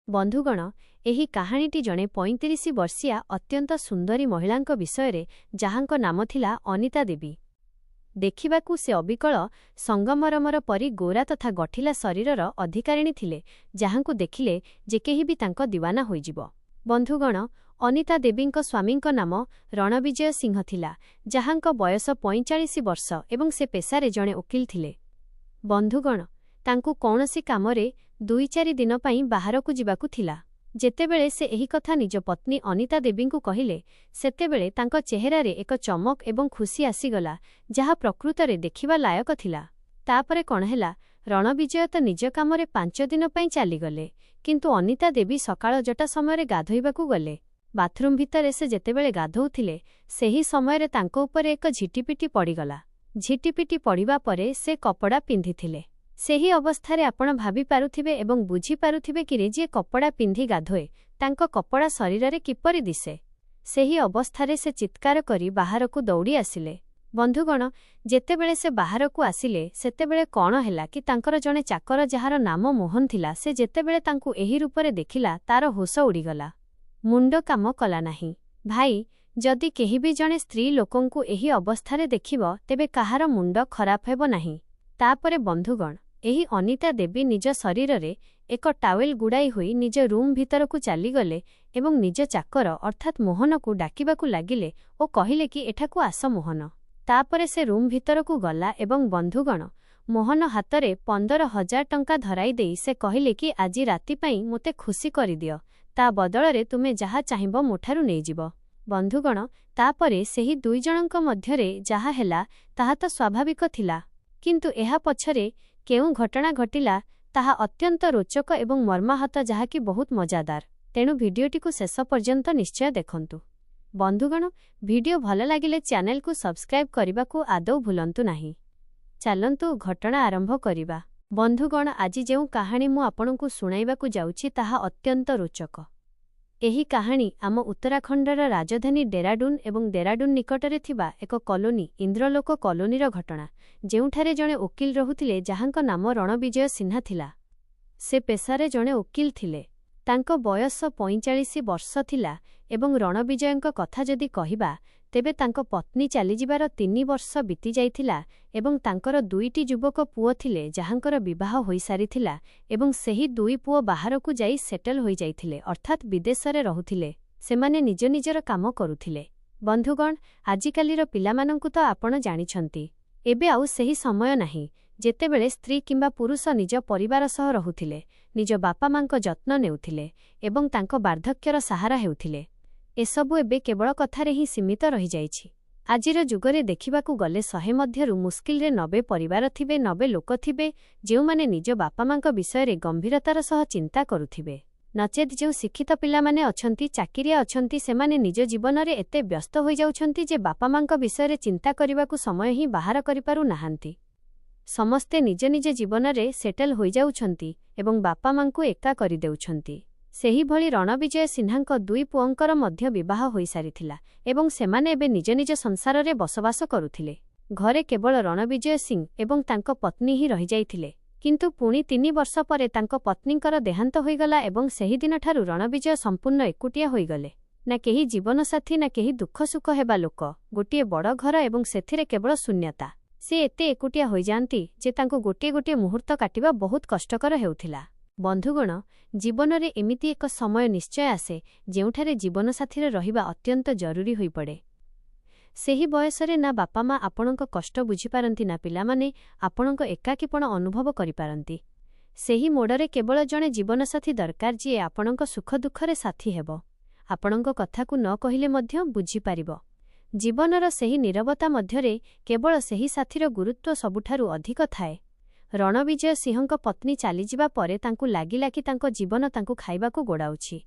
ବନ୍ଧୁଗଣ, ଏହି କାହାଣୀଟି ଜଣେ 35 ବର୍ଷିଆ ଅତ୍ୟନ୍ତ ସୁନ୍ଦରୀ ମହିଳାଙ୍କ ବିଷୟରେ ଯାହାଙ୍କ ନାମ ଥିଲା ଅନିତା ଦେବୀ। ଦେଖିବାକୁ ସେ ଅବିକଳ ସଙ୍ଗମରମର ପରି ଗୋରା ତଥା ଗଠିଲା ଶରୀରର ଅଧିକାରିଣୀ ଥିଲେ, ଯାହାଙ୍କୁ ଦେଖିଲେ ଯେ କେହି ବି ତାଙ୍କ ଦିୱାନା ହୋଇଯିବ। ବନ୍ଧୁଗଣ, ଅନିତା ଦେବୀଙ୍କ ସ୍ୱାମୀଙ୍କ ନାମ ରଣବିଜୟ ସିଂହ ଥିଲା, ଯାହାଙ୍କ ବୟସ 45 ବର୍ଷ ଏବଂ ସେ ପେଶାରେ ଜଣେ ଓକିଲ ଥିଲେ। ବନ୍ଧୁଗଣ, ତାଙ୍କୁ କୌଣସି କାମରେ 2-4 ଦିନ ପାଇଁ ବାହାରକୁ ଯିବାକୁ ଥିଲା। ଯେତେବେଳେ ସେ ଏହି କଥା ନିଜ ପତ୍ନୀ ଅନିତା ଦେବୀଙ୍କୁ କହିଲେ, ସେତେବେଳେ ତାଙ୍କ ଚେହେରାରେ ଏକ ଚମକ ଏବଂ ଖୁସି ଆସିଗଲା, ଯାହା ପ୍ରକୃତରେ ଦେଖିବା ଲାୟକ ଥିଲା। ତାପରେ କ'ଣ ହେଲା, ରଣବିଜୟ ତ ନିଜ କାମରେ 5 ଦିନ ପାଇଁ ଚାଲିଗଲେ, କିନ୍ତୁ ଅନିତା ଦେବୀ ସକାଳ ଜଟା ସମୟରେ ଗାଧୋଇବାକୁ ଗଲେ। ବାଥରୁମ୍ ଭିତରେ ସେ ଯେତେବେଳେ ଗାଧୋଉଥିଲେ, ସେହି ସମୟରେ ତାଙ୍କ ଉପରେ ଏକ ଝିଟିପିଟି ପଡ଼ିଗଲା। ଝିଟିପିଟି ପଡ଼ିବା ପରେ ସେ କପଡ଼ା ପିନ୍ଧିଥିଲେ। ସେହି ଅବସ୍ଥାରେ ଆପଣ ଭାବିପାରୁଥିବେ ଏବଂ ବୁଝିପାରୁଥିବେ କି ଯିଏ କପଡ଼ା ପିନ୍ଧି ଗାଧୋଏ, ତାଙ୍କ କପଡ଼ା ଶରୀରରେ କିପରି ଦିଶେ। ସେହି ଅବସ୍ଥାରେ ସେ ଚିତ୍କାର କରି ବାହାରକୁ ଦୌଡ଼ି ଆସିଲେ। ବନ୍ଧୁଗଣ, ଯେତେବେଳେ ସେ ବାହାରକୁ ଆସିଲେ, ସେତେବେଳେ କ'ଣ ହେଲା କି ତାଙ୍କର ଜଣେ ଚାକର ଯାହାର ନାମ ମୋହନ ଥିଲା, ସେ ଯେତେବେଳେ ତାଙ୍କୁ ଏହି ରୂପରେ ଦେଖିଲା, ତାର ହୋସ ଉଡ଼ିଗଲା। ମୁଣ୍ଡ କାମ କଲା ନାହିଁ। ଭାଇ, ଯଦି କେହି ବି ଜଣେ ସ୍ତ୍ରୀ ଲୋକଙ୍କୁ ଏହି ଅବସ୍ଥାରେ ଦେଖିବ, ତେବେ କାହାର ମୁଣ୍ଡ ଖରାପ ହେବ ନାହିଁ। ତାପରେ ବନ୍ଧୁଗଣ, ଏହି ଅନିତା ଦେବୀ ନିଜ ଶରୀରରେ ଏକ ଟାୱେଲ ଗୁଡ଼ାଇ ହୋଇ ନିଜ ରୁମ୍ ଭିତରକୁ ଚାଲିଗଲେ ଏବଂ ନିଜ ଚାକର ଅର୍ଥାତ୍ ମୋହନକୁ ଡାକିବାକୁ ଲାଗିଲେ ଓ କହିଲେ କି ଏଠାକୁ ଆସ ମୋହନ। ତାପରେ ସେ ରୁମ୍ ଭିତରକୁ ଗଲା ଏବଂ ବନ୍ଧୁଗଣ, ମୋହନ ହାତରେ 15,000 ଟଙ୍କା ଧରାଇ ଦେଇ ସେ କହିଲେ କି ଆଜି ରାତି ପାଇଁ ମୋତେ ଖୁସି କରିଦିଅ, ତା ବଦଳରେ ତୁମେ ଯାହା ଚାହିଁବ ମୋଠାରୁ ନେଇଯିବ। ବନ୍ଧୁଗଣ, ତାପରେ ସେହି ଦୁଇ ଜଣଙ୍କ ମଧ୍ୟରେ ଯାହା ହେଲା ତାହା ତ ସ୍ୱାଭାବିକ ଥିଲା, କିନ୍ତୁ ଏହା ପଛରେ କେଉଁ ଘଟଣା ଘଟିଲା ତାହା ଅତ୍ୟନ୍ତ ରୋଚକ ଏବଂ ମର୍ମାହତ, ଯାହାକି ବହୁତ ମଜାଦାର। ତେଣୁ ଭିଡ଼ିଓଟିକୁ ଶେଷ ପର୍ଯ୍ୟନ୍ତ ନିଶ୍ଚୟ ଦେଖନ୍ତୁ। ବନ୍ଧୁଗଣ, ଭିଡ଼ିଓ ଭଲ ଲାଗିଲେ ଚ୍ୟାନେଲକୁ ସବସ୍କ୍ରାଇବ୍ କରିବାକୁ ଆଦୌ ଭୁଲନ୍ତୁ ନାହିଁ। ଚାଲନ୍ତୁ ଘଟଣା ଆରମ୍ଭ କରିବା। ବନ୍ଧୁଗଣ, ଆଜି ଯେଉଁ କାହାଣୀ ମୁଁ ଆପଣଙ୍କୁ ଶୁଣାଇବାକୁ ଯାଉଛି ତାହା ଅତ୍ୟନ୍ତ ରୋଚକ। ଏହି କାହାଣୀ ଆମ ଉତ୍ତରାଖଣ୍ଡର ରାଜଧାନୀ ଡେରାଡୁନ୍ ଏବଂ ଡେରାଡୁନ୍ ନିକଟରେ ଥିବା ଏକ କଲୋନୀ, ଇନ୍ଦ୍ରଲୋକ କଲୋନୀର ଘଟଣା, ଯେଉଁଠାରେ ଜଣେ ଓକିଲ ରହୁଥିଲେ ଯାହାଙ୍କ ନାମ ରଣବିଜୟ ସିହ୍ନା ଥିଲା। ସେ ପେଶାରେ ଜଣେ ଓକିଲ ଥିଲେ। ତାଙ୍କ ବୟସ 45 ବର୍ଷ ଥିଲା ଏବଂ ରଣବିଜୟଙ୍କ କଥା ଯଦି କହିବା, ତେବେ ତାଙ୍କ ପତ୍ନୀ ଚାଲିଯିବାର 3 ବର୍ଷ ବିତିଯାଇଥିଲା ଏବଂ ତାଙ୍କର 2ଟି ଯୁବକ ପୁଅ ଥିଲେ ଯାହାଙ୍କର ବିବାହ ହୋଇସାରିଥିଲା ଏବଂ ସେହି 2 ପୁଅ ବାହାରକୁ ଯାଇ ସେଟଲ୍ ହୋଇଯାଇଥିଲେ, ଅର୍ଥାତ୍ ବିଦେଶରେ ରହୁଥିଲେ। ସେମାନେ ନିଜ ନିଜର କାମ କରୁଥିଲେ। ବନ୍ଧୁଗଣ, ଆଜିକାଲିର ପିଲାମାନଙ୍କୁ ତ ଆପଣ ଜାଣିଛନ୍ତି। ଏବେ ଆଉ ସେହି ସମୟ ନାହିଁ ଯେତେବେଳେ ସ୍ତ୍ରୀ କିମ୍ବା ପୁରୁଷ ନିଜ ପରିବାର ସହ ରହୁଥିଲେ, ନିଜ ବାପା ମାଙ୍କ ଯତ୍ନ ନେଉଥିଲେ ଏବଂ ତାଙ୍କ ବାର୍ଦ୍ଧକ୍ୟର ସାହାରା ହେଉଥିଲେ। ଏସବୁ ଏବେ କେବଳ କଥାରେ ହିଁ ସୀମିତ ରହିଯାଇଛି। ଆଜିର ଯୁଗରେ ଦେଖିବାକୁ ଗଲେ 100 ମଧ୍ୟରୁ ମୁସ୍କିଲରେ 90 ପରିବାର ଥିବେ, 90 ଲୋକ ଥିବେ ଯେଉଁମାନେ ନିଜ ବାପା ମାଙ୍କ ବିଷୟରେ ଗମ୍ଭୀରତାର ସହ ଚିନ୍ତା କରୁଥିବେ। ନଚେତ୍ ଯେଉଁ ଶିକ୍ଷିତ ପିଲାମାନେ ଅଛନ୍ତି, ଚାକିରିଆ ଅଛନ୍ତି, ସେମାନେ ନିଜ ଜୀବନରେ ଏତେ ବ୍ୟସ୍ତ ହୋଇଯାଉଛନ୍ତି ଯେ ବାପା ମାଙ୍କ ବିଷୟରେ ଚିନ୍ତା କରିବାକୁ ସମୟ ହିଁ ବାହାର କରିପାରୁ ନାହାନ୍ତି। ସମସ୍ତେ ନିଜ ନିଜ ଜୀବନରେ ସେଟଲ୍ ହୋଇଯାଉଛନ୍ତି ଏବଂ ବାପା ମାଙ୍କୁ ଏକା କରିଦେଉଛନ୍ତି। ସେହିଭଳି ରଣବିଜୟ ସିହ୍ନାଙ୍କ 2 ପୁଅଙ୍କର ମଧ୍ୟ ବିବାହ ହୋଇସାରିଥିଲା ଏବଂ ସେମାନେ ଏବେ ନିଜ ନିଜ ସଂସାରରେ ବସବାସ କରୁଥିଲେ। ଘରେ କେବଳ ରଣବିଜୟ ସିଂ ଏବଂ ତାଙ୍କ ପତ୍ନୀ ହିଁ ରହିଯାଇଥିଲେ, କିନ୍ତୁ ପୁଣି 3 ବର୍ଷ ପରେ ତାଙ୍କ ପତ୍ନୀଙ୍କର ଦେହାନ୍ତ ହୋଇଗଲା ଏବଂ ସେହିଦିନଠାରୁ ରଣବିଜୟ ସମ୍ପୂର୍ଣ୍ଣ ଏକୁଟିଆ ହୋଇଗଲେ। ନା କେହି ଜୀବନସାଥୀ, ନା କେହି ଦୁଃଖ ସୁଖ ହେବା ଲୋକ। ଗୋଟିଏ ବଡ଼ ଘର ଏବଂ ସେଥିରେ କେବଳ ଶୂନ୍ୟତା। ସେ ଏତେ ଏକୁଟିଆ ହୋଇଯାଆନ୍ତି ଯେ ତାଙ୍କୁ ଗୋଟିଏ ଗୋଟିଏ ମୁହୂର୍ତ୍ତ କାଟିବା ବହୁତ କଷ୍ଟକର ହେଉଥିଲା। ବନ୍ଧୁଗଣ, ଜୀବନରେ ଏମିତି ଏକ ସମୟ ନିଶ୍ଚୟ ଆସେ ଯେଉଁଠାରେ ଜୀବନସାଥୀର ରହିବା ଅତ୍ୟନ୍ତ ଜରୁରୀ ହୋଇପଡ଼େ। ସେହି ବୟସରେ ନା ବାପା ମା ଆପଣଙ୍କ କଷ୍ଟ ବୁଝିପାରନ୍ତି, ନା ପିଲାମାନେ ଆପଣଙ୍କ ଏକାକୀପଣ ଅନୁଭବ କରିପାରନ୍ତି। ସେହି ମୋଡ଼ରେ କେବଳ ଜଣେ ଜୀବନସାଥୀ ଦରକାର, ଯିଏ ଆପଣଙ୍କ ସୁଖ ଦୁଃଖରେ ସାଥୀ ହେବ, ଆପଣଙ୍କ କଥାକୁ ନ କହିଲେ ମଧ୍ୟ ବୁଝିପାରିବ। ଜୀବନର ସେହି ନୀରବତା ମଧ୍ୟରେ କେବଳ ସେହି ସାଥୀର ଗୁରୁତ୍ୱ ସବୁଠାରୁ ଅଧିକ ଥାଏ। ରଣବିଜୟ ସିଂହଙ୍କ ପତ୍ନୀ ଚାଲିଯିବା ପରେ ତାଙ୍କୁ ଲାଗିଲା କି ତାଙ୍କ ଜୀବନ ତାଙ୍କୁ ଖାଇବାକୁ ଗୋଡ଼ାଉଛି।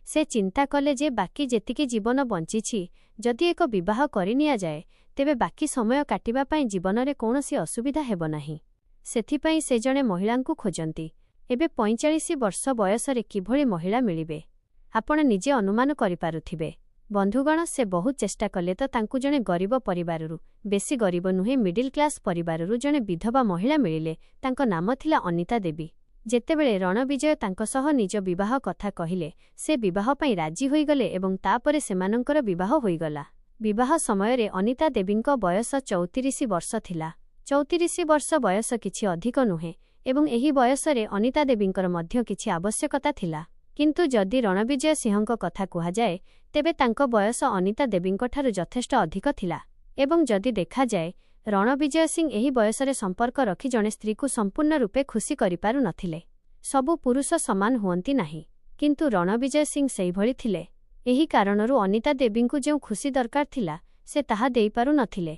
ସେ ଚିନ୍ତା କଲେ ଯେ ବାକି ଯେତିକି ଜୀବନ ବଞ୍ଚିଛି, ଯଦି ଏକ ବିବାହ କରିନିଆଯାଏ, ତେବେ ବାକି ସମୟ କାଟିବା ପାଇଁ ଜୀବନରେ କୌଣସି ଅସୁବିଧା ହେବ ନାହିଁ। ସେଥିପାଇଁ ସେ ଜଣେ ମହିଳାଙ୍କୁ ଖୋଜନ୍ତି। ଏବେ 45 ବର୍ଷ ବୟସରେ କିଭଳି ମହିଳା ମିଳିବେ, ଆପଣ ନିଜେ ଅନୁମାନ କରିପାରୁଥିବେ। ବନ୍ଧୁଗଣ, ସେ ବହୁତ ଚେଷ୍ଟା କଲେ ତ ତାଙ୍କୁ ଜଣେ ଗରିବ ପରିବାରରୁ, ବେଶୀ ଗରିବ ନୁହେଁ, ମିଡିଲ୍ କ୍ଲାସ୍ ପରିବାରରୁ ଜଣେ ବିଧବା ମହିଳା ମିଳିଲେ। ତାଙ୍କ ନାମ ଥିଲା ଅନିତା ଦେବୀ। ଯେତେବେଳେ ରଣବିଜୟ ତାଙ୍କ ସହ ନିଜ ବିବାହ କଥା କହିଲେ ସେ ବିବାହ ପାଇଁ ରାଜି ହୋଇଗଲେ ଏବଂ ତାପରେ ସେମାନଙ୍କର ବିବାହ ହୋଇଗଲା। ବିବାହ ସମୟରେ ଅନିତା ଦେବୀଙ୍କ ବୟସ 34 ବର୍ଷ ଥିଲା। 34 ବର୍ଷ ବୟସ କିଛି ଅଧିକ ନୁହେଁ ଏବଂ ଏହି ବୟସରେ ଅନିତା ଦେବୀଙ୍କର ମଧ୍ୟ କିଛି ଆବଶ୍ୟକତା ଥିଲା। କିନ୍ତୁ ଯଦି ରଣବିଜୟ ସିଂହଙ୍କ କଥା କୁହାଯାଏ ତେବେ ତାଙ୍କ ବୟସ ଅନିତା ଦେବୀଙ୍କଠାରୁ ଯଥେଷ୍ଟ ଅଧିକ ଥିଲା ଏବଂ ଯଦି ଦେଖାଯାଏ ରଣବିଜୟ ସିଂ ଏହି ବୟସରେ ସମ୍ପର୍କ ରଖି ଜଣେ ସ୍ତ୍ରୀକୁ ସମ୍ପୂର୍ଣ୍ଣ ରୂପେ ଖୁସି କରିପାରୁ ନଥିଲେ। ସବୁ ପୁରୁଷ ସମାନ ହୁଅନ୍ତି ନାହିଁ, କିନ୍ତୁ ରଣବିଜୟ ସିଂ ସେହିଭଳି ଥିଲେ। ଏହି କାରଣରୁ ଅନିତା ଦେବୀଙ୍କୁ ଯେଉଁ ଖୁସି ଦରକାର ଥିଲା ସେ ତାହା ଦେଇପାରୁ ନଥିଲେ।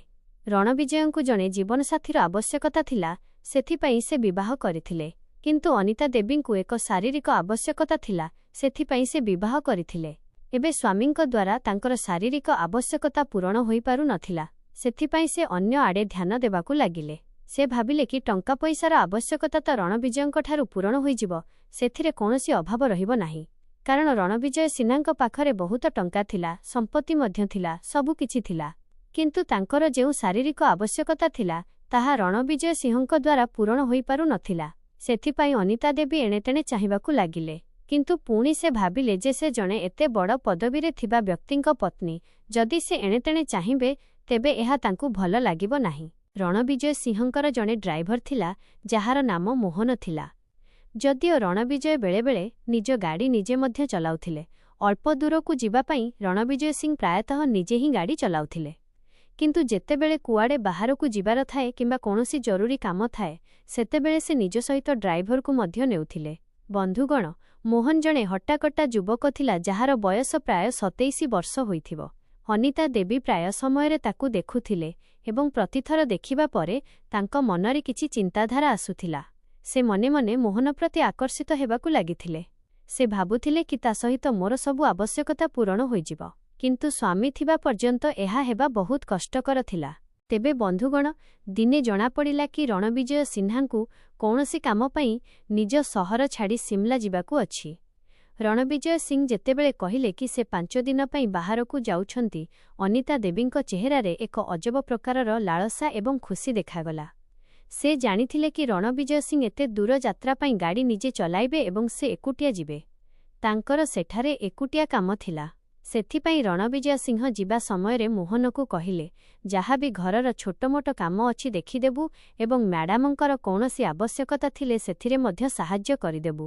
ରଣବିଜୟଙ୍କୁ ଜଣେ ଜୀବନସାଥୀର ଆବଶ୍ୟକତା ଥିଲା, ସେଥିପାଇଁ ସେ ବିବାହ କରିଥିଲେ। କିନ୍ତୁ ଅନିତା ଦେବୀଙ୍କୁ ଏକ ଶାରୀରିକ ଆବଶ୍ୟକତା ଥିଲା, ସେଥିପାଇଁ ସେ ବିବାହ କରିଥିଲେ। ଏବେ ସ୍ୱାମୀଙ୍କ ଦ୍ୱାରା ତାଙ୍କର ଶାରୀରିକ ଆବଶ୍ୟକତା ପୂରଣ ହୋଇପାରୁ ନଥିଲା, ସେଥିପାଇଁ ସେ ଅନ୍ୟ ଆଡ଼େ ଧ୍ୟାନ ଦେବାକୁ ଲାଗିଲେ। ସେ ଭାବିଲେ କି ଟଙ୍କା ପଇସାର ଆବଶ୍ୟକତା ତ ରଣବିଜୟଙ୍କଠାରୁ ପୂରଣ ହୋଇଯିବ, ସେଥିରେ କୌଣସି ଅଭାବ ରହିବ ନାହିଁ। କାରଣ ରଣବିଜୟ ସିହ୍ନାଙ୍କ ପାଖରେ ବହୁତ ଟଙ୍କା ଥିଲା, ସମ୍ପତ୍ତି ମଧ୍ୟ ଥିଲା, ସବୁକିଛି ଥିଲା। କିନ୍ତୁ ତାଙ୍କର ଯେଉଁ ଶାରୀରିକ ଆବଶ୍ୟକତା ଥିଲା ତାହା ରଣବିଜୟ ସିଂହଙ୍କ ଦ୍ୱାରା ପୂରଣ ହୋଇପାରୁ ନଥିଲା। ସେଥିପାଇଁ ଅନିତା ଦେବୀ ଏଣେତେଣେ ଚାହିଁବାକୁ ଲାଗିଲେ। କିନ୍ତୁ ପୁଣି ସେ ଭାବିଲେ ଯେ ସେ ଜଣେ ଏତେ ବଡ଼ ପଦବୀରେ ଥିବା ବ୍ୟକ୍ତିଙ୍କ ପତ୍ନୀ, ଯଦି ସେ ଏଣେତେଣେ ଚାହିଁବେ ତେବେ ଏହା ତାଙ୍କୁ ଭଲ ଲାଗିବ ନାହିଁ। ରଣବିଜୟ ସିଂହଙ୍କର ଜଣେ ଡ୍ରାଇଭର ଥିଲା ଯାହାର ନାମ ମୋହନ ଥିଲା। ଯଦିଓ ରଣବିଜୟ ବେଳେବେଳେ ନିଜ ଗାଡ଼ି ନିଜେ ମଧ୍ୟ ଚଲାଉଥିଲେ, ଅଳ୍ପ ଦୂରକୁ ଯିବା ପାଇଁ ରଣବିଜୟ ସିଂ ପ୍ରାୟତଃ ନିଜେ ହିଁ ଗାଡ଼ି ଚଲାଉଥିଲେ। କିନ୍ତୁ ଯେତେବେଳେ କୁଆଡ଼େ ବାହାରକୁ ଯିବାର ଥାଏ କିମ୍ବା କୌଣସି ଜରୁରୀ କାମ ଥାଏ ସେତେବେଳେ ସେ ନିଜ ସହିତ ଡ୍ରାଇଭରକୁ ମଧ୍ୟ ନେଉଥିଲେ। ବନ୍ଧୁଗଣ, ମୋହନ ଜଣେ ହଟ୍ଟାକଟ୍ଟା ଯୁବକ ଥିଲା ଯାହାର ବୟସ ପ୍ରାୟ 27 ବର୍ଷ ହୋଇଥିବ। ଅନିତା ଦେବୀ ପ୍ରାୟ ସମୟରେ ତାକୁ ଦେଖୁଥିଲେ ଏବଂ ପ୍ରତିଥର ଦେଖିବା ପରେ ତାଙ୍କ ମନରେ କିଛି ଚିନ୍ତାଧାରା ଆସୁଥିଲା। ସେ ମନେ ମନେ ମୋହନ ପ୍ରତି ଆକର୍ଷିତ ହେବାକୁ ଲାଗିଥିଲେ। ସେ ଭାବୁଥିଲେ କି ତା ସହିତ ମୋର ସବୁ ଆବଶ୍ୟକତା ପୂରଣ ହୋଇଯିବ, କିନ୍ତୁ ସ୍ୱାମୀ ଥିବା ପର୍ଯ୍ୟନ୍ତ ଏହା ହେବା ବହୁତ କଷ୍ଟକର ଥିଲା। ତେବେ ବନ୍ଧୁଗଣ, ଦିନେ ଜଣାପଡ଼ିଲା କି ରଣବିଜୟ ସିହ୍ନାଙ୍କୁ କୌଣସି କାମ ପାଇଁ ନିଜ ସହର ଛାଡ଼ି ସିମଲା ଯିବାକୁ ଅଛି। ରଣବିଜୟ ସିଂ ଯେତେବେଳେ କହିଲେ କି ସେ 5 ଦିନ ପାଇଁ ବାହାରକୁ ଯାଉଛନ୍ତି, ଅନିତା ଦେବୀଙ୍କ ଚେହେରାରେ ଏକ ଅଜବ ପ୍ରକାରର ଲାଳସା ଏବଂ ଖୁସି ଦେଖାଗଲା। ସେ ଜାଣିଥିଲେ କି ରଣବିଜୟ ସିଂ ଏତେ ଦୂର ଯାତ୍ରା ପାଇଁ ଗାଡ଼ି ନିଜେ ଚଲାଇବେ ଏବଂ ସେ ଏକୁଟିଆ ଯିବେ। ତାଙ୍କର ସେଠାରେ ଏକୁଟିଆ କାମ ଥିଲା। ସେଥିପାଇଁ ରଣବିଜୟ ସିଂହ ଯିବା ସମୟରେ ମୋହନକୁ କହିଲେ, ଯାହା ବି ଘରର ଛୋଟମୋଟ କାମ ଅଛି ଦେଖିଦେବୁ ଏବଂ ମ୍ୟାଡାମଙ୍କର କୌଣସି ଆବଶ୍ୟକତା ଥିଲେ ସେଥିରେ ମଧ୍ୟ ସାହାଯ୍ୟ କରିଦେବୁ।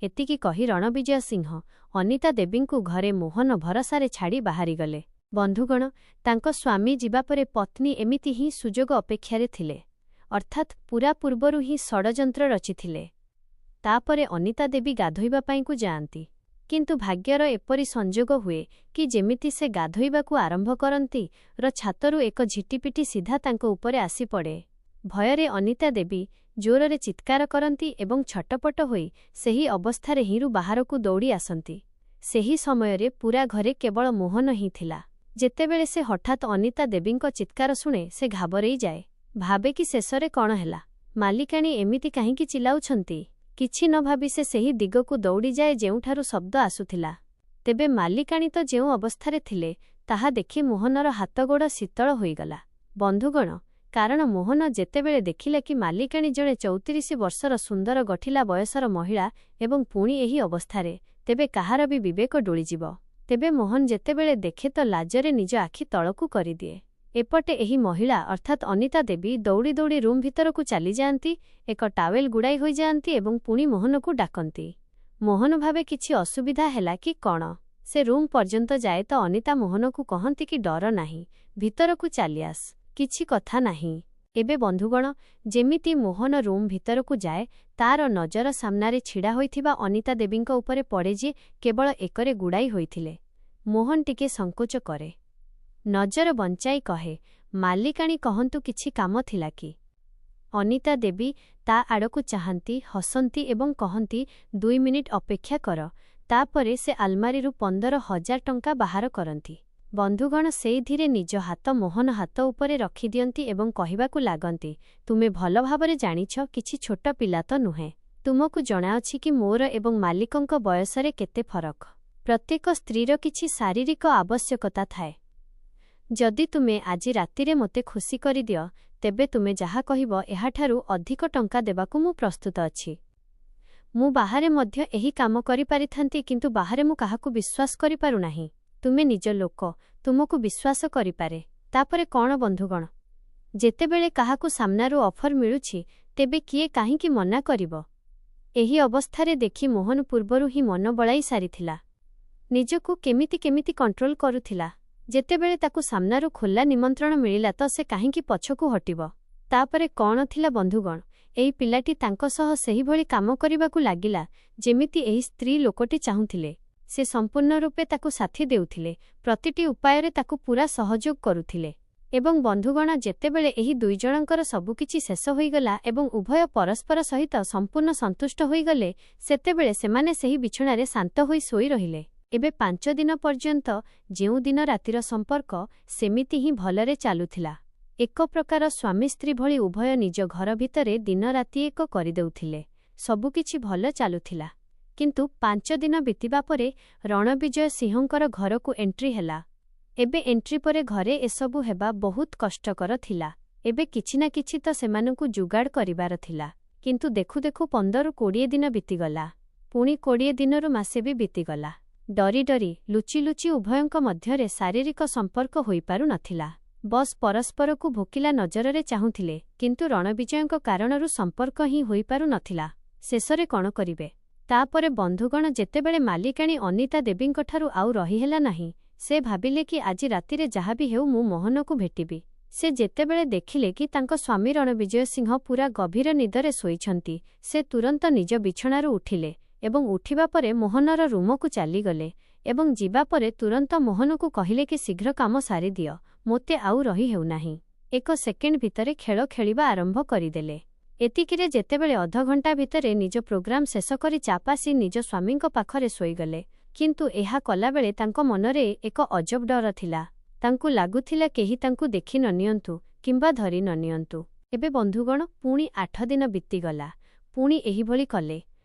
ଏତିକି କହି ରଣବିଜୟ ସିଂହ ଅନିତା ଦେବୀଙ୍କୁ ଘରେ ମୋହନ ଭରସାରେ ଛାଡ଼ି ବାହାରିଗଲେ। ବନ୍ଧୁଗଣ, ତାଙ୍କ ସ୍ୱାମୀ ଯିବା ପରେ ପତ୍ନୀ ଏମିତି ହିଁ ସୁଯୋଗ ଅପେକ୍ଷାରେ ଥିଲେ, ଅର୍ଥାତ୍ ପୂରା ପୂର୍ବରୁ ହିଁ ଷଡ଼ଯନ୍ତ୍ର ରଚିଥିଲେ। ତାପରେ ଅନିତା ଦେବୀ ଗାଧୋଇବା ପାଇଁକୁ ଯାଆନ୍ତି, କିନ୍ତୁ ଭାଗ୍ୟର ଏପରି ସଂଯୋଗ ହୁଏ କି ଯେମିତି ସେ ଗାଧୋଇବାକୁ ଆରମ୍ଭ କରନ୍ତି ଛାତରୁ ଏକ ଝିଟିପିଟି ସିଧା ତାଙ୍କ ଉପରେ ଆସିପଡ଼େ। ଭୟରେ ଅନିତା ଦେବୀ ଜୋରରେ ଚିତ୍କାର କରନ୍ତି ଏବଂ ଛଟପଟ ହୋଇ ସେହି ଅବସ୍ଥାରେ ହିଁରୁ ବାହାରକୁ ଦୌଡ଼ି ଆସନ୍ତି। ସେହି ସମୟରେ ପୂରା ଘରେ କେବଳ ମୋହନ ହିଁ ଥିଲା। ଯେତେବେଳେ ସେ ହଠାତ୍ ଅନିତା ଦେବୀଙ୍କ ଚିତ୍କାର ଶୁଣେ ସେ ଘାବରେଇ ଯାଏ। ଭାବେ କି ଶେଷରେ କ'ଣ ହେଲା, ମାଲିକାଣୀ ଏମିତି କାହିଁକି ଚିଲାଉଛନ୍ତି। କିଛି ନ ଭାବି ସେ ସେହି ଦିଗକୁ ଦୌଡ଼ିଯାଏ ଯେଉଁଠାରୁ ଶବ୍ଦ ଆସୁଥିଲା। ତେବେ ମାଲିକାଣୀ ତ ଯେଉଁ ଅବସ୍ଥାରେ ଥିଲେ ତାହା ଦେଖି ମୋହନର ହାତଗୋଡ଼ ଶୀତଳ ହୋଇଗଲା। ବନ୍ଧୁଗଣ, କାରଣ ମୋହନ ଯେତେବେଳେ ଦେଖିଲେ କି ମାଲିକାଣୀ ଜଣେ 34 ବର୍ଷର ସୁନ୍ଦର ଗଠିଲା ବୟସର ମହିଳା ଏବଂ ପୁଣି ଏହି ଅବସ୍ଥାରେ, ତେବେ କାହାର ବି ବିବେକ ଡୋଳିଯିବ। ତେବେ ମୋହନ ଯେତେବେଳେ ଦେଖେ ତ ଲାଜରେ ନିଜ ଆଖି ତଳକୁ କରିଦିଏ। ଏପଟେ ଏହି ମହିଳା ଅର୍ଥାତ୍ ଅନିତା ଦେବୀ ଦୌଡ଼ି ଦୌଡ଼ି ରୁମ୍ ଭିତରକୁ ଚାଲିଯାଆନ୍ତି, ଏକ ଟାୱେଲ ଗୁଡ଼ାଇ ହୋଇଯାଆନ୍ତି ଏବଂ ପୁଣି ମୋହନକୁ ଡାକନ୍ତି। ମୋହନ ଭାବେ କିଛି ଅସୁବିଧା ହେଲା କି କ'ଣ। ସେ ରୁମ୍ ପର୍ଯ୍ୟନ୍ତ ଯାଏ ତ ଅନିତା ମୋହନକୁ କହନ୍ତି କି ଡର ନାହିଁ, ଭିତରକୁ ଚାଲିଆସ, କିଛି କଥା ନାହିଁ। ଏବେ ବନ୍ଧୁଗଣ, ଯେମିତି ମୋହନ ରୁମ୍ ଭିତରକୁ ଯାଏ ତାର ନଜର ସାମ୍ନାରେ ଛିଡ଼ା ହୋଇଥିବା ଅନିତା ଦେବୀଙ୍କ ଉପରେ ପଡ଼େ ଯିଏ କେବଳ ଏକରେ ଗୁଡ଼ାଇ ହୋଇଥିଲେ। ମୋହନ ଟିକେ ସଙ୍କୋଚ କରେ, ନଜର ବଞ୍ଚାଇ କହେ, ମାଲିକାଣୀ କହନ୍ତୁ କିଛି କାମ ଥିଲା କି। ଅନିତା ଦେବୀ ତା ଆଡ଼କୁ ଚାହାନ୍ତି, ହସନ୍ତି ଏବଂ କହନ୍ତି 2 ମିନିଟ୍ ଅପେକ୍ଷା କର। ତାପରେ ସେ ଆଲମାରିରୁ 15,000 ଟଙ୍କା ବାହାର କରନ୍ତି। ବନ୍ଧୁଗଣ, ସେଇଥିରେ ନିଜ ହାତ ମୋହନ ହାତ ଉପରେ ରଖିଦିଅନ୍ତି ଏବଂ କହିବାକୁ ଲାଗନ୍ତି, ତୁମେ ଭଲ ଭାବରେ ଜାଣିଛ କିଛି ଛୋଟ ପିଲା ତ ନୁହେଁ। ତୁମକୁ ଜଣାଅଛି କି ମୋର ଏବଂ ମାଲିକଙ୍କ ବୟସରେ କେତେ ଫରକ। ପ୍ରତ୍ୟେକ ସ୍ତ୍ରୀର କିଛି ଶାରୀରିକ ଆବଶ୍ୟକତା ଥାଏ। ଯଦି ତୁମେ ଆଜି ରାତିରେ ମୋତେ ଖୁସି କରିଦିଅ ତେବେ ତୁମେ ଯାହା କହିବ ଏହାଠାରୁ ଅଧିକ ଟଙ୍କା ଦେବାକୁ ମୁଁ ପ୍ରସ୍ତୁତ ଅଛି। ମୁଁ ବାହାରେ ମଧ୍ୟ ଏହି କାମ କରିପାରିଥାନ୍ତି କିନ୍ତୁ ବାହାରେ ମୁଁ କାହାକୁ ବିଶ୍ୱାସ କରିପାରୁନାହିଁ। ତୁମେ ନିଜ ଲୋକ, ତୁମକୁ ବିଶ୍ୱାସ କରିପାରେ। ତାପରେ କ'ଣ ବନ୍ଧୁଗଣ? ଯେତେବେଳେ କାହାକୁ ସାମ୍ନାରୁ ଅଫର ମିଳୁଛି ତେବେ କିଏ କାହିଁକି ମନା କରିବ? ଏହି ଅବସ୍ଥାରେ ଦେଖି ମୋହନ ପୂର୍ବରୁ ହିଁ ମନ ବଳାଇ ସାରିଥିଲା। ନିଜକୁ କେମିତି କଣ୍ଟ୍ରୋଲ କରୁଥିଲା। ଯେତେବେଳେ ତାକୁ ସାମ୍ନାରୁ ଖୋଲା ନିମନ୍ତ୍ରଣ ମିଳିଲା ତ ସେ କାହିଁକି ପଛକୁ ହଟିବ? ତାପରେ କ'ଣ ଥିଲା ବନ୍ଧୁଗଣ? ଏହି ପିଲାଟି ତାଙ୍କ ସହ ସେହିଭଳି କାମ କରିବାକୁ ଲାଗିଲା ଯେମିତି ଏହି ସ୍ତ୍ରୀ ଲୋକଟି ଚାହୁଁଥିଲେ। ସେ ସମ୍ପୂର୍ଣ୍ଣ ରୂପେ ତାକୁ ସାଥି ଦେଉଥିଲେ, ପ୍ରତିଟି ଉପାୟରେ ତାକୁ ପୂରା ସହଯୋଗ କରୁଥିଲେ। ଏବଂ ବନ୍ଧୁଗଣ, ଯେତେବେଳେ ଏହି ଦୁଇଜଣଙ୍କର ସବୁକିଛି ଶେଷ ହୋଇଗଲା ଏବଂ ଉଭୟ ପରସ୍ପର ସହିତ ସମ୍ପୂର୍ଣ୍ଣ ସନ୍ତୁଷ୍ଟ ହୋଇଗଲେ, ସେତେବେଳେ ସେମାନେ ସେହି ବିଛଣାରେ ଶାନ୍ତ ହୋଇ ଶୋଇ ରହିଲେ। ଏବେ 5 ଦିନ ପର୍ଯ୍ୟନ୍ତ ଯେଉଁ ଦିନ ରାତିର ସମ୍ପର୍କ ସେମିତି ହିଁ ଭଲରେ ଚାଲୁଥିଲା। ଏକ ପ୍ରକାର ସ୍ୱାମୀ ସ୍ତ୍ରୀ ଭଳି ଉଭୟ ନିଜ ଘର ଭିତରେ ଦିନ ରାତି ଏକ କରିଦେଉଥିଲେ। ସବୁକିଛି ଭଲ ଚାଲୁଥିଲା। କିନ୍ତୁ 5 ଦିନ ବିତିବା ପରେ ରଣବିଜୟ ସିଂହଙ୍କର ଘରକୁ ଏଣ୍ଟ୍ରି ହେଲା। ଏବେ ଏଣ୍ଟ୍ରି ପରେ ଘରେ ଏସବୁ ହେବା ବହୁତ କଷ୍ଟକର ଥିଲା। ଏବେ କିଛି ନା କିଛି ତ ସେମାନଙ୍କୁ ଯୋଗାଡ଼ କରିବାର ଥିଲା। କିନ୍ତୁ ଦେଖୁ ଦେଖୁ 15-20 ଦିନ ବିତିଗଲା। ପୁଣି 20 ଦିନରୁ ମାସେ ବି ବିତିଗଲା। ଡରି ଡରି ଲୁଚି ଲୁଚି ଉଭୟଙ୍କ ମଧ୍ୟରେ ଶାରୀରିକ ସମ୍ପର୍କ ହୋଇପାରୁ ନଥିଲା। ବସ୍ ପରସ୍ପରକୁ ଭୋକିଲା ନଜରରେ ଚାହୁଁଥିଲେ, କିନ୍ତୁ ରଣବିଜୟଙ୍କ କାରଣରୁ ସମ୍ପର୍କ ହିଁ ହୋଇପାରୁ ନଥିଲା। ଶେଷରେ କ'ଣ କରିବେ? ତାପରେ ବନ୍ଧୁଗଣ, ଯେତେବେଳେ ମାଲିକାଣୀ ଅନିତା ଦେବୀଙ୍କଠାରୁ ଆଉ ରହିହେଲା ନାହିଁ, ସେ ଭାବିଲେ କି ଆଜି ରାତିରେ ଯାହାବି ହେଉ ମୁଁ ମୋହନକୁ ଭେଟିବି। ସେ ଯେତେବେଳେ ଦେଖିଲେ କି ତାଙ୍କ ସ୍ୱାମୀ ରଣବିଜୟ ସିଂହ ପୂରା ଗଭୀର ନିଦରେ ଶୋଇଛନ୍ତି, ସେ ତୁରନ୍ତ ନିଜ ବିଛଣାରୁ ଉଠିଲେ ଏବଂ ଉଠିବା ପରେ ମୋହନର ରୁମକୁ ଚାଲିଗଲେ ଏବଂ ଯିବା ପରେ ତୁରନ୍ତ ମୋହନକୁ କହିଲେ କି ଶୀଘ୍ର କାମ ସାରିଦିଅ, ମୋତେ ଆଉ ରହି ହେଉନାହିଁ। 1 ସେକେଣ୍ଡ ଭିତରେ ଖେଳ ଖେଳିବା ଆରମ୍ଭ କରିଦେଲେ। ଏତିକିରେ ଯେତେବେଳେ ଅଧଘଣ୍ଟା ଭିତରେ ନିଜ ପ୍ରୋଗ୍ରାମ ଶେଷ କରି ଚାପାସି ନିଜ ସ୍ୱାମୀଙ୍କ ପାଖରେ ଶୋଇଗଲେ, କିନ୍ତୁ ଏହା କଲାବେଳେ ତାଙ୍କ ମନରେ ଏକ ଅଜବ ଡର ଥିଲା। ତାଙ୍କୁ ଲାଗୁଥିଲା କେହି ତାଙ୍କୁ ଦେଖି ନ ନିଅନ୍ତୁ କିମ୍ବା ଧରି ନ ନିଅନ୍ତୁ। ଏବେ ବନ୍ଧୁଗଣ, ପୁଣି 8 ଦିନ ବିତିଗଲା। ପୁଣି ଏହିଭଳି କଲେ।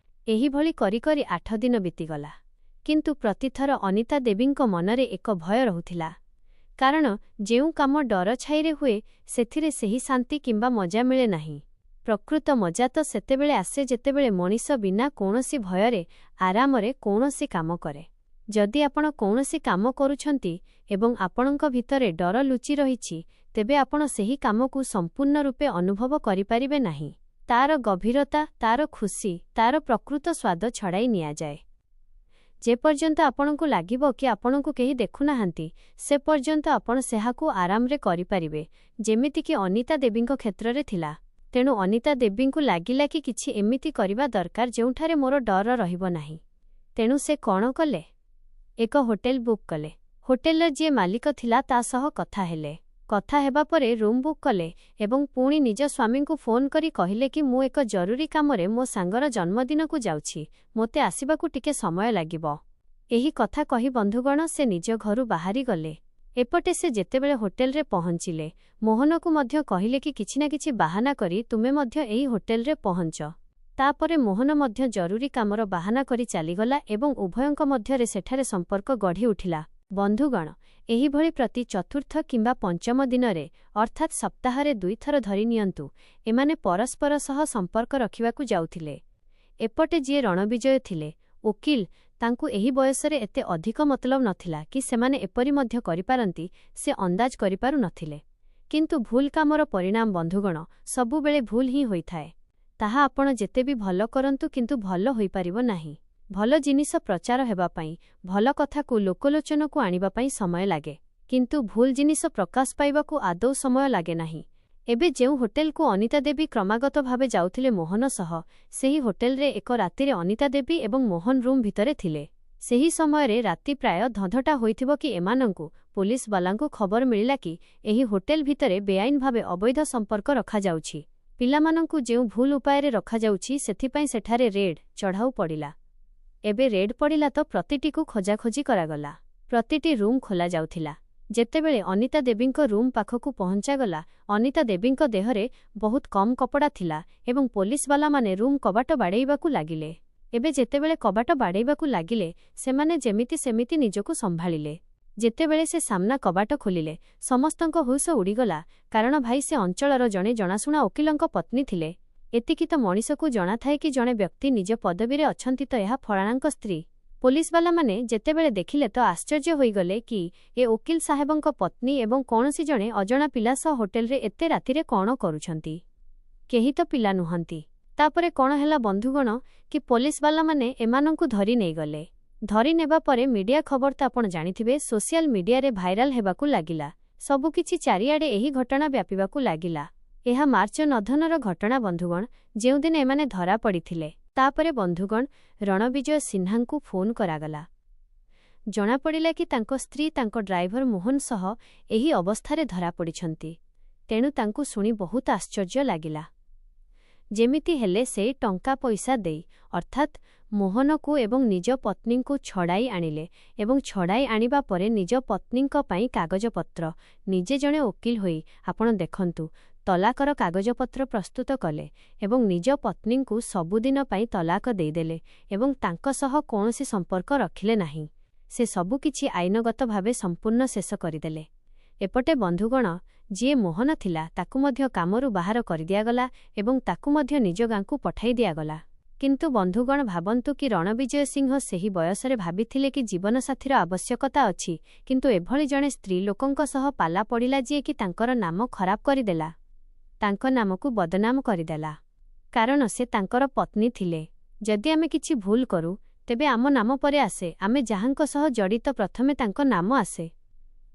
ଏହିଭଳି କରି କରି 8 ଦିନ ବିତିଗଲା। କିନ୍ତୁ ପ୍ରତିଥର ଅନିତା ଦେବୀଙ୍କ ମନରେ ଏକ ଭୟ ରହୁଥିଲା। କାରଣ ଯେଉଁ କାମ ଡର ଛାଇରେ ହୁଏ ସେଥିରେ ସେହି ଶାନ୍ତି କିମ୍ବା ମଜା ମିଳେ ନାହିଁ। ପ୍ରକୃତ ମଜା ତ ସେତେବେଳେ ଆସେ ଯେତେବେଳେ ମଣିଷ ବିନା କୌଣସି ଭୟରେ ଆରାମରେ କୌଣସି କାମ କରେ। ଯଦି ଆପଣ କୌଣସି କାମ କରୁଛନ୍ତି ଏବଂ ଆପଣଙ୍କ ଭିତରେ ଡର ଲୁଚି ରହିଛି, ତେବେ ଆପଣ ସେହି କାମକୁ ସମ୍ପୂର୍ଣ୍ଣ ରୂପେ ଅନୁଭବ କରିପାରିବେ ନାହିଁ। ତାର ଗଭୀରତା, ତାର ଖୁସି, ତାର ପ୍ରକୃତ ସ୍ୱାଦ ଛଡ଼ାଇ ନିଆଯାଏ। ଯେପର୍ଯ୍ୟନ୍ତ ଆପଣଙ୍କୁ ଲାଗିବ କି ଆପଣଙ୍କୁ କେହି ଦେଖୁନାହାନ୍ତି, ସେ ପର୍ଯ୍ୟନ୍ତ ଆପଣ ସେହାକୁ ଆରାମରେ କରିପାରିବେ, ଯେମିତିକି ଅନିତା ଦେବୀଙ୍କ କ୍ଷେତ୍ରରେ ଥିଲା। ତେଣୁ ଅନିତା ଦେବୀଙ୍କୁ ଲାଗିଲା କି କିଛି ଏମିତି କରିବା ଦରକାର ଯେଉଁଠାରେ ମୋର ଡର ରହିବ ନାହିଁ। ତେଣୁ ସେ କ'ଣ କଲେ? ଏକ ହୋଟେଲ ବୁକ୍ କଲେ। ହୋଟେଲର ଯିଏ ମାଲିକ ଥିଲା ତା ସହ କଥା ହେଲେ। କଥା ହେବା ପରେ ରୁମ୍ ବୁକ୍ କଲେ ଏବଂ ପୁଣି ନିଜ ସ୍ୱାମୀଙ୍କୁ ଫୋନ୍ କରି କହିଲେ କି ମୁଁ ଏକ ଜରୁରୀ କାମରେ ମୋ ସାଙ୍ଗର ଜନ୍ମଦିନକୁ ଯାଉଛି, ମୋତେ ଆସିବାକୁ ଟିକେ ସମୟ ଲାଗିବ। ଏହି କଥା କହି ବନ୍ଧୁଗଣ ସେ ନିଜ ଘରୁ ବାହାରିଗଲେ। ଏପଟେ ସେ ଯେତେବେଳେ ହୋଟେଲରେ ପହଞ୍ଚିଲେ, ମୋହନକୁ ମଧ୍ୟ କହିଲେ କି କିଛି ନା କିଛି ବାହାନା କରି ତୁମେ ମଧ୍ୟ ଏହି ହୋଟେଲରେ ପହଞ୍ଚ। ତାପରେ ମୋହନ ମଧ୍ୟ ଜରୁରୀ କାମର ବାହାନା କରି ଚାଲିଗଲା ଏବଂ ଉଭୟଙ୍କ ମଧ୍ୟରେ ସେଠାରେ ସମ୍ପର୍କ ଗଢ଼ି ଉଠିଲା। ବନ୍ଧୁଗଣ, ଏହିଭଳି ପ୍ରତି 4ର୍ଥ କିମ୍ବା 5ମ ଦିନରେ, ଅର୍ଥାତ୍ ସପ୍ତାହରେ 2 ଥର ଧରି ନିଅନ୍ତୁ, ଏମାନେ ପରସ୍ପର ସହ ସମ୍ପର୍କ ରଖିବାକୁ ଯାଉଥିଲେ। ଏପଟେ ଯିଏ ରଣବିଜୟ ଥିଲେ, ଓକିଲ, ତାଙ୍କୁ ଏହି ବୟସରେ ଏତେ ଅଧିକ ମତଲବ ନଥିଲା କି ସେମାନେ ଏପରି ମଧ୍ୟ କରିପାରନ୍ତି, ସେ ଅନ୍ଦାଜ କରିପାରୁ ନଥିଲେ। କିନ୍ତୁ ଭୁଲ କାମର ପରିଣାମ ବନ୍ଧୁଗଣ ସବୁବେଳେ ଭୁଲ ହିଁ ହୋଇଥାଏ। ତାହା ଆପଣ ଯେତେ ବି ଭଲ କରନ୍ତୁ କିନ୍ତୁ ଭଲ ହୋଇପାରିବ ନାହିଁ। ଭଲ ଜିନିଷ ପ୍ରଚାର ହେବା ପାଇଁ, ଭଲ କଥାକୁ ଲୋକଲୋଚନକୁ ଆଣିବା ପାଇଁ ସମୟ ଲାଗେ, କିନ୍ତୁ ଭୁଲ ଜିନିଷ ପ୍ରକାଶ ପାଇବାକୁ ଆଦୌ ସମୟ ଲାଗେ ନାହିଁ। ଏବେ ଯେଉଁ ହୋଟେଲକୁ ଅନିତା ଦେବୀ କ୍ରମାଗତ ଭାବେ ଯାଉଥିଲେ ମୋହନ ସହ, ସେହି ହୋଟେଲରେ ଏକ ରାତିରେ ଅନିତା ଦେବୀ ଏବଂ ମୋହନ ରୁମ୍ ଭିତରେ ଥିଲେ। ସେହି ସମୟରେ ରାତି ପ୍ରାୟ ଧଧଟା ହୋଇଥିବ କି ଏମାନଙ୍କୁ, ପୋଲିସବାଲାଙ୍କୁ ଖବର ମିଳିଲା କି ଏହି ହୋଟେଲ ଭିତରେ ବେଆଇନ ଭାବେ ଅବୈଧ ସମ୍ପର୍କ ରଖାଯାଉଛି। ପିଲାମାନଙ୍କୁ ଯେଉଁ ଭୁଲ ଉପାୟରେ ରଖାଯାଉଛି ସେଥିପାଇଁ ସେଠାରେ ରେଡ୍ ଚଢ଼ାଉ ପଡ଼ିଲା। ଏବେ ରେଡ୍ ପଡ଼ିଲା ତ ପ୍ରତିଟିକୁ ଖୋଜାଖୋଜି କରାଗଲା। ପ୍ରତିଟି ରୁମ୍ ଖୋଲାଯାଉଥିଲା। ଯେତେବେଳେ ଅନିତା ଦେବୀଙ୍କ ରୁମ୍ ପାଖକୁ ପହଞ୍ଚାଗଲା, ଅନିତା ଦେବୀଙ୍କ ଦେହରେ ବହୁତ କମ୍ କପଡ଼ା ଥିଲା ଏବଂ ପୋଲିସବାଲାମାନେ ରୁମ୍ କବାଟ ବାଡ଼େଇବାକୁ ଲାଗିଲେ। ଏବେ ଯେତେବେଳେ କବାଟ ବାଡ଼େଇବାକୁ ଲାଗିଲେ, ସେମାନେ ଯେମିତି ସେମିତି ନିଜକୁ ସମ୍ଭାଳିଲେ। ଯେତେବେଳେ ସେ ସାମ୍ନା କବାଟ ଖୋଲିଲେ, ସମସ୍ତଙ୍କ ହୁଶ ଉଡ଼ିଗଲା, କାରଣ ଭାଇ ସେ ଅଞ୍ଚଳର ଜଣେ ଜଣାଶୁଣା ଓକିଲଙ୍କ ପତ୍ନୀ ଥିଲେ। ଏତିକି ତ ମଣିଷକୁ ଜଣାଥାଏ କି ଜଣେ ବ୍ୟକ୍ତି ନିଜ ପଦବୀରେ ଅଛନ୍ତି ତ ଏହା ଫଳାଣାଙ୍କ ସ୍ତ୍ରୀ। ପୋଲିସବାଲାମାନେ ଯେତେବେଳେ ଦେଖିଲେ ତ ଆଶ୍ଚର୍ଯ୍ୟ ହୋଇଗଲେ କି ଏ ଓକିଲ ସାହେବଙ୍କ ପତ୍ନୀ ଏବଂ କୌଣସି ଜଣେ ଅଜଣା ପିଲା ସହ ହୋଟେଲରେ ଏତେ ରାତିରେ କ'ଣ କରୁଛନ୍ତି। କେହି ତ ପିଲା ନୁହନ୍ତି। ତାପରେ କ'ଣ ହେଲା ବନ୍ଧୁଗଣ କି ପୋଲିସବାଲାମାନେ ଏମାନଙ୍କୁ ଧରି ନେଇଗଲେ। ଧରି ନେବା ପରେ ମିଡିଆ ଖବର ତ ଆପଣ ଜାଣିଥିବେ, ସୋସିଆଲ ମିଡିଆରେ ଭାଇରାଲ ହେବାକୁ ଲାଗିଲା। ସବୁକିଛି ଚାରିଆଡ଼େ ଏହି ଘଟଣା ବ୍ୟାପିବାକୁ ଲାଗିଲା। ଏହା ମାର୍ଚ୍ଚ 9ର ଘଟଣା ବନ୍ଧୁଗଣ, ଯେଉଁଦିନ ଏମାନେ ଧରା ପଡ଼ିଥିଲେ। ତାପରେ ବନ୍ଧୁଗଣ ରଣବିଜୟ ସିହ୍ନାଙ୍କୁ ଫୋନ୍ କରାଗଲା। ଜଣାପଡ଼ିଲା କି ତାଙ୍କ ସ୍ତ୍ରୀ ତାଙ୍କ ଡ୍ରାଇଭର ମୋହନ ସହ ଏହି ଅବସ୍ଥାରେ ଧରାପଡ଼ିଛନ୍ତି। ତେଣୁ ତାଙ୍କୁ ଶୁଣି ବହୁତ ଆଶ୍ଚର୍ଯ୍ୟ ଲାଗିଲା। ଯେମିତି ହେଲେ ସେ ଟଙ୍କା ପଇସା ଦେଇ ଅର୍ଥାତ୍ ମୋହନକୁ ଏବଂ ନିଜ ପତ୍ନୀଙ୍କୁ ଛଡ଼ାଇ ଆଣିଲେ ଏବଂ ଛଡ଼ାଇ ଆଣିବା ପରେ ନିଜ ପତ୍ନୀଙ୍କ ପାଇଁ କାଗଜପତ୍ର ନିଜେ ଜଣେ ଓକିଲ ହୋଇ ଆପଣ ଦେଖନ୍ତୁ ତଲାକର କାଗଜପତ୍ର ପ୍ରସ୍ତୁତ କଲେ ଏବଂ ନିଜ ପତ୍ନୀଙ୍କୁ ସବୁଦିନ ପାଇଁ ତଲାକ ଦେଇଦେଲେ ଏବଂ ତାଙ୍କ ସହ କୌଣସି ସମ୍ପର୍କ ରଖିଲେ ନାହିଁ। ସେ ସବୁକିଛି ଆଇନଗତ ଭାବେ ସମ୍ପୂର୍ଣ୍ଣ ଶେଷ କରିଦେଲେ। ଏପଟେ ବନ୍ଧୁଗଣ ଯିଏ ମୋହନ ଥିଲା ତାକୁ ମଧ୍ୟ କାମରୁ ବାହାର କରିଦିଆଗଲା ଏବଂ ତାକୁ ମଧ୍ୟ ନିଜ ଗାଁକୁ ପଠାଇ ଦିଆଗଲା। କିନ୍ତୁ ବନ୍ଧୁଗଣ ଭାବନ୍ତୁ କି ରଣବିଜୟ ସିଂହ ସେହି ବୟସରେ ଭାବିଥିଲେ କି ଜୀବନସାଥୀର ଆବଶ୍ୟକତା ଅଛି, କିନ୍ତୁ ଏଭଳି ଜଣେ ସ୍ତ୍ରୀ ଲୋକଙ୍କ ସହ ପାଲା ପଡ଼ିଲା ଯିଏକି ତାଙ୍କର ନାମ ଖରାପ କରିଦେଲା, ତାଙ୍କ ନାମକୁ ବଦନାମ କରିଦେଲା। କାରଣ ସେ ତାଙ୍କର ପତ୍ନୀ ଥିଲେ। ଯଦି ଆମେ କିଛି ଭୁଲ କରୁ ତେବେ ଆମ ନାମ ପରେ ଆସେ, ଆମେ ଯାହାଙ୍କ ସହ ଜଡ଼ିତ ପ୍ରଥମେ ତାଙ୍କ ନାମ ଆସେ।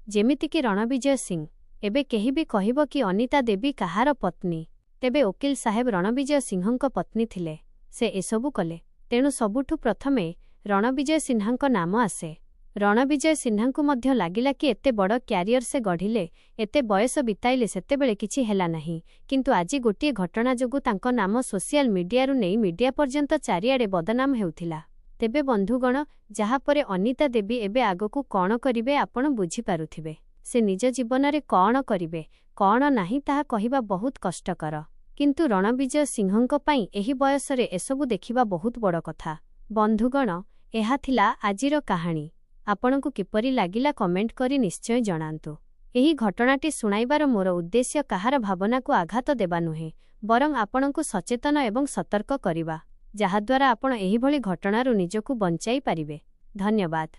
ଯେମିତିକି ରଣବିଜୟ ସିଂ। ଏବେ କେହି ବି କହିବ କି ଅନିତା ଦେବୀ କାହାର ପତ୍ନୀ, ତେବେ ଓକିଲ ସାହେବ ରଣବିଜୟ ସିଂହଙ୍କ ପତ୍ନୀ ଥିଲେ। ସେ ଏସବୁ କଲେ, ତେଣୁ ସବୁଠୁ ପ୍ରଥମେ ରଣବିଜୟ ସିହ୍ନାଙ୍କ ନାମ ଆସେ। ରଣବିଜୟ ସିହ୍ନାଙ୍କୁ ମଧ୍ୟ ଲାଗିଲା କି ଏତେ ବଡ଼ କ୍ୟାରିୟର ସେ ଗଢ଼ିଲେ, ଏତେ ବୟସ ବିତାଇଲେ, ସେତେବେଳେ କିଛି ହେଲା ନାହିଁ। କିନ୍ତୁ ଆଜି ଗୋଟିଏ ଘଟଣା ଯୋଗୁଁ ତାଙ୍କ ନାମ ସୋସିଆଲ ମିଡିଆରୁ ନେଇ ମିଡିଆ ପର୍ଯ୍ୟନ୍ତ ଚାରିଆଡ଼େ ବଦନାମ ହେଉଥିଲା। ତେବେ ବନ୍ଧୁଗଣ ଯାହାପରେ ଅନିତା ଦେବୀ ଏବେ ଆଗକୁ କ'ଣ କରିବେ ଆପଣ ବୁଝିପାରୁଥିବେ। ସେ ନିଜ ଜୀବନରେ କ'ଣ କରିବେ କ'ଣ ନାହିଁ ତାହା କହିବା ବହୁତ କଷ୍ଟକର। କିନ୍ତୁ ରଣବିଜୟ ସିଂହଙ୍କ ପାଇଁ ଏହି ବୟସରେ ଏସବୁ ଦେଖିବା ବହୁତ ବଡ଼ କଥା। ବନ୍ଧୁଗଣ ଏହା ଥିଲା ଆଜିର କାହାଣୀ। ଆପଣଙ୍କୁ କିପରି ଲାଗିଲା କମେଣ୍ଟ କରି ନିଶ୍ଚୟ ଜଣାନ୍ତୁ। ଏହି ଘଟଣାଟି ଶୁଣାଇବାର ମୋର ଉଦ୍ଦେଶ୍ୟ କାହାର ଭାବନାକୁ ଆଘାତ ଦେବା ନୁହେଁ, ବରଂ ଆପଣଙ୍କୁ ସଚେତନ ଏବଂ ସତର୍କ କରିବା, ଯାହାଦ୍ୱାରା ଆପଣ ଏହିଭଳି ଘଟଣାରୁ ନିଜକୁ ବଞ୍ଚାଇ ପାରିବେ। ଧନ୍ୟବାଦ।